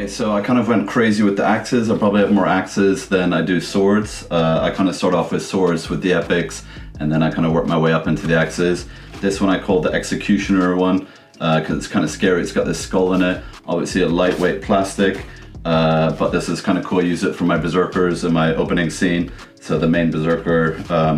Okay, so I kind of went crazy with the axes. I probably have more axes than I do swords. I kind of start off with swords with the epics, and then I kind of work my way up into the axes. This one I call the Executioner one, because it's kind of scary. It's got this skull in it. Obviously a lightweight plastic, but this is kind of cool. I use it for my berserkers in my opening scene. So the main berserker,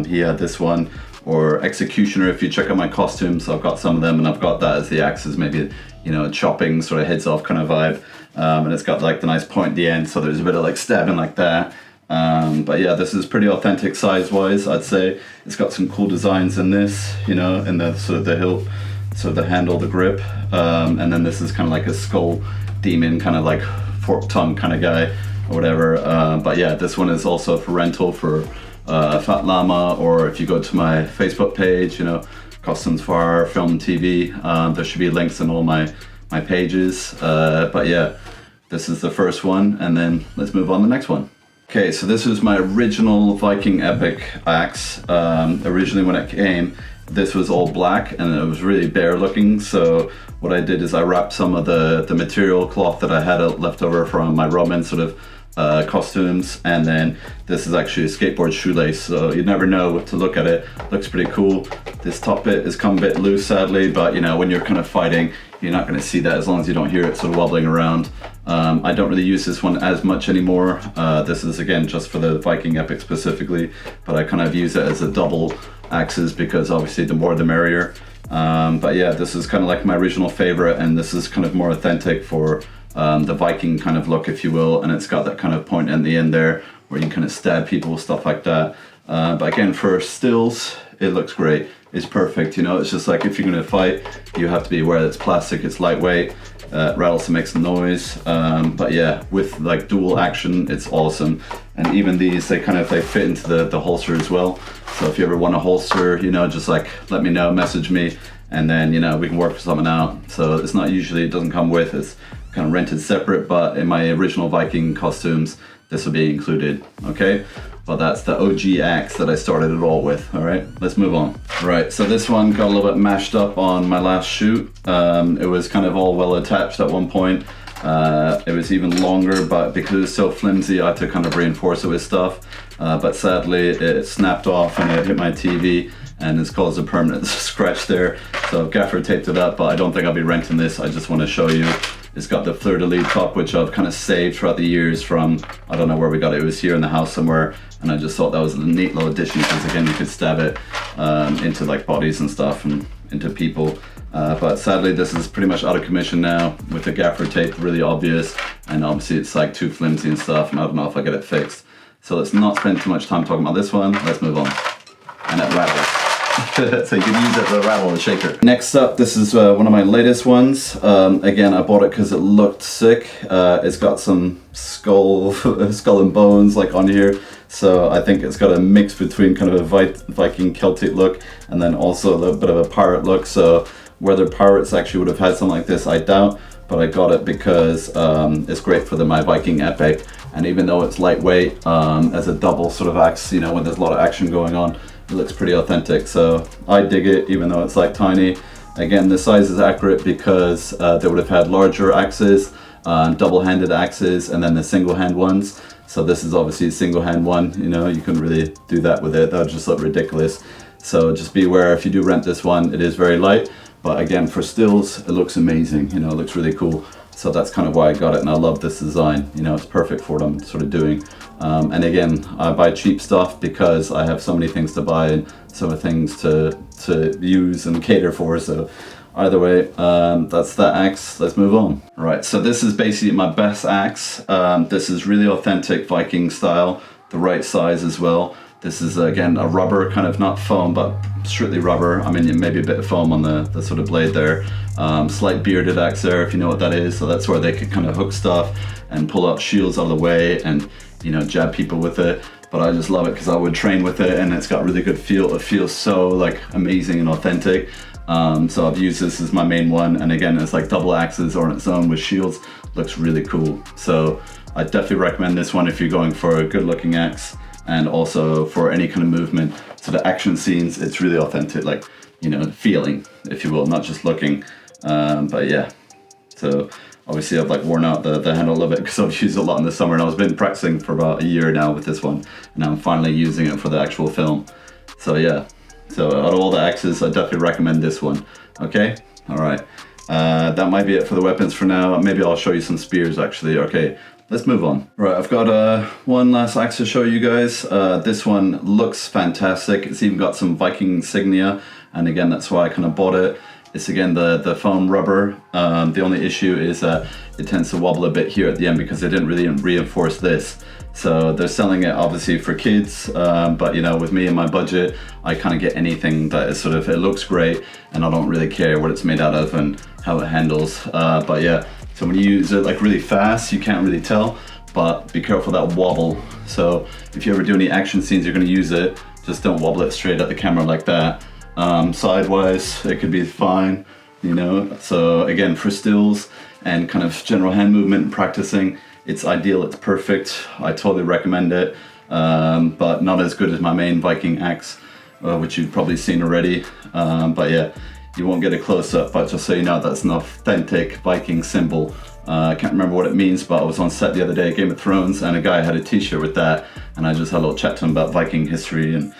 he had this one. Or Executioner, if you check out my costumes, I've got some of them, and I've got that as the axes, maybe, you know, chopping, sort of heads off kind of vibe. And it's got like the nice point at the end, so there's a bit of like stabbing like that. But yeah, this is pretty authentic size-wise, I'd say. It's got some cool designs in this, you know, in the sort of the hilt, sort of the handle, the grip. And then this is kind of like a skull demon, kind of like forked tongue kind of guy or whatever. But yeah, this one is also for rental for Fat Llama, or if you go to my Facebook page, you know, Costumes for Film and TV, there should be links in all my pages. But yeah, this is the first one, and then let's move on to the next one. Okay, so this was my original Viking epic axe. Originally when it came, this was all black and it was really bare looking. So what I did is I wrapped some of the material cloth that I had left over from my Roman sort of costumes, and then this is actually a skateboard shoelace, so you never know what to look at it. Looks pretty cool. This top bit has come a bit loose sadly, but you know, when you're kind of fighting, you're not going to see that as long as you don't hear it sort of wobbling around. I don't really use this one as much anymore. This is again just for the Viking epic specifically, but I kind of use it as a double axes because obviously the more the merrier. But yeah, this is kind of like my original favorite, and this is kind of more authentic for the Viking kind of look, if you will, and it's got that kind of point in the end there where you can kind of stab people, stuff like that. But again, for stills, it looks great. It's perfect, you know. It's just like if you're going to fight, you have to be aware that it's plastic, it's lightweight, rattles to make some noise. But yeah, with like dual action, it's awesome. And even these, they fit into the holster as well. So if you ever want a holster, you know, just like let me know, message me, and then, you know, we can work something out. So it's not usually, it doesn't come with, it's kind of rented separate, but in my original Viking costumes, this will be included, okay? But that's the OG axe that I started it all with, all right? Let's move on. Right, so this one got a little bit mashed up on my last shoot. It was kind of all well attached at one point. It was even longer, but because it's so flimsy, I had to kind of reinforce it with stuff. But sadly, it snapped off and it hit my TV, and it's caused a permanent scratch there. So I've gaffer taped it up, but I don't think I'll be renting this. I just want to show you. It's got the fleur-de-lis top, which I've kind of saved throughout the years from, I don't know where we got it. It was here in the house somewhere, and I just thought that was a neat little addition because again, you could stab it into like bodies and stuff and into people. But sadly, this is pretty much out of commission now with the gaffer tape, really obvious, and obviously it's like too flimsy and stuff, and I don't know if I get it fixed. So let's not spend too much time talking about this one. Let's move on. And it rattles. So you can use it to rattle the shaker. Next up, this is one of my latest ones. Again, I bought it because it looked sick. It's got some skull and bones like on here. So I think it's got a mix between kind of a Viking Celtic look and then also a little bit of a pirate look. So whether pirates actually would have had something like this, I doubt. But I got it because it's great for my Viking epic. And even though it's lightweight, as a double sort of axe, you know, when there's a lot of action going on, it looks pretty authentic. So I dig it, even though it's like tiny. Again, the size is accurate because they would have had larger axes, double-handed axes, and then the single-hand ones. So this is obviously a single-hand one. You know, you couldn't really do that with it. That would just look ridiculous. So just be aware if you do rent this one, it is very light. But again, for stills, it looks amazing. You know, it looks really cool. So that's kind of why I got it, and I love this design. You know, it's perfect for what I'm sort of doing. And again, I buy cheap stuff because I have so many things to buy and so many things to use and cater for. So either way, that's that axe. Let's move on. Right, so this is basically my best axe. This is really authentic Viking style, the right size as well. This is, again, a rubber, kind of not foam, but strictly rubber. I mean, maybe a bit of foam on the sort of blade there. Slight bearded axe there, if you know what that is. So that's where they could kind of hook stuff and pull out shields out of the way and, you know, jab people with it. But I just love it because I would train with it, and it's got really good feel. It feels so like amazing and authentic. So I've used this as my main one. And again, it's like double axes or on its own with shields. Looks really cool. So I definitely recommend this one if you're going for a good looking axe. And also for any kind of movement. So the action scenes, it's really authentic, like, you know, feeling, if you will, not just looking. But yeah, so Obviously I've like worn out the handle a little bit because I've used it a lot in the summer, and I've been practicing for about a year now with this one, and I'm finally using it for the actual film. So yeah, so out of all the axes, I definitely recommend this one. Okay, all right. That might be it for the weapons for now. Maybe I'll show you some spears actually. Okay, let's move on. Right, I've got one last axe to show you guys. This one looks fantastic. It's even got some Viking insignia, and again, that's why I kind of bought it. It's again the foam rubber. The only issue is that it tends to wobble a bit here at the end because they didn't really reinforce this. So they're selling it obviously for kids, but you know, with me and my budget, I kind of get anything that is sort of, it looks great, and I don't really care what it's made out of and how it handles. But yeah, so when you use it like really fast, you can't really tell, but be careful that wobble. So if you ever do any action scenes, you're going to use it, just don't wobble it straight at the camera like that. Sidewise, it could be fine, you know. So again, for stills and kind of general hand movement and practicing, it's ideal, it's perfect. I totally recommend it, but not as good as my main Viking axe, which you've probably seen already. But yeah, you won't get a close-up, but just so you know, that's an authentic Viking symbol. I can't remember what it means, but I was on set the other day, Game of Thrones, and a guy had a t-shirt with that, and I just had a little chat to him about Viking history and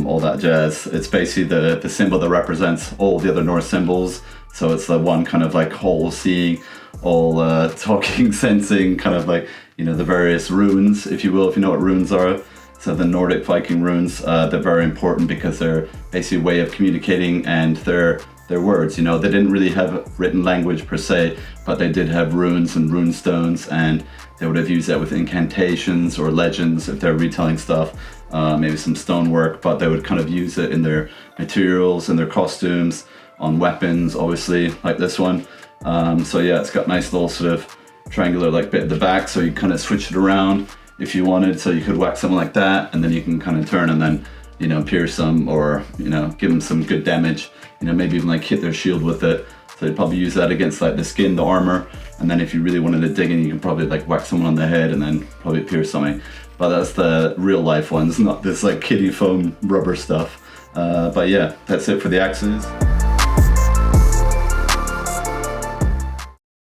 all that jazz. It's basically the symbol that represents all the other Norse symbols. So it's the one kind of like whole seeing, all talking, sensing, kind of like, you know, the various runes, if you will, if you know what runes are. So the Nordic Viking runes, they're very important because they're basically a way of communicating, and they're words. You know, they didn't really have written language per se, but they did have runes and rune stones, and they would have used that with incantations or legends if they're retelling stuff. Maybe some stonework, but they would kind of use it in their materials, in their costumes, on weapons, obviously, like this one. So yeah, it's got nice little sort of triangular like bit at the back, so you kind of switch it around if you wanted. So you could whack something like that, and then you can kind of turn and then, you know, pierce them, or, you know, give them some good damage. You know, maybe even like hit their shield with it. So you'd probably use that against like the skin, the armor, and then if you really wanted to dig in, you can probably like whack someone on the head and then probably pierce something. But that's the real life ones, not this like kiddie foam rubber stuff. But yeah, that's it for the axes.